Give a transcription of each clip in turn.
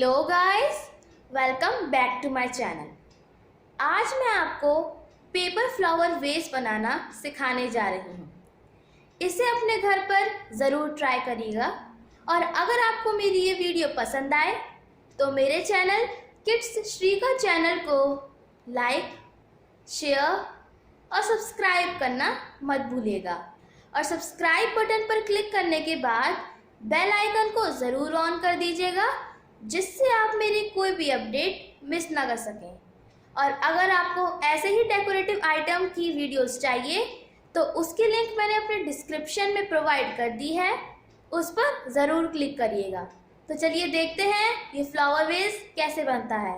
Hello guys, welcome back to my channel. आज मैं आपको पेपर फ्लावर वेस बनाना सिखाने जा रही हूँ। इसे अपने घर पर ज़रूर ट्राई करिएगा और अगर आपको मेरी ये वीडियो पसंद आए तो मेरे चैनल किड्स श्रीका चैनल को लाइक, शेयर और सब्सक्राइब करना मत भूलिएगा। और सब्सक्राइब बटन पर क्लिक करने के बाद बेल आइकन को ज़रूर ऑन कर दीजिएगा, जिससे आप मेरी कोई भी अपडेट मिस ना कर सकें। और अगर आपको ऐसे ही डेकोरेटिव आइटम की वीडियोस चाहिए तो उसकी लिंक मैंने अपने डिस्क्रिप्शन में प्रोवाइड कर दी है, उस पर ज़रूर क्लिक करिएगा। तो चलिए देखते हैं ये फ्लावर वेस कैसे बनता है।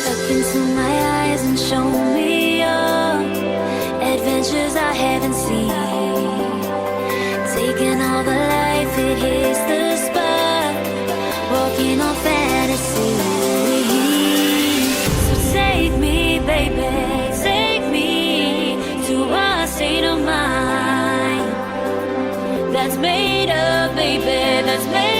Look into my eyes and show me your adventures I haven't seen. Taking all the life, it hits the spot. Walking on fantasy. So take me, baby, take me to a state of mind that's made of, baby, that's made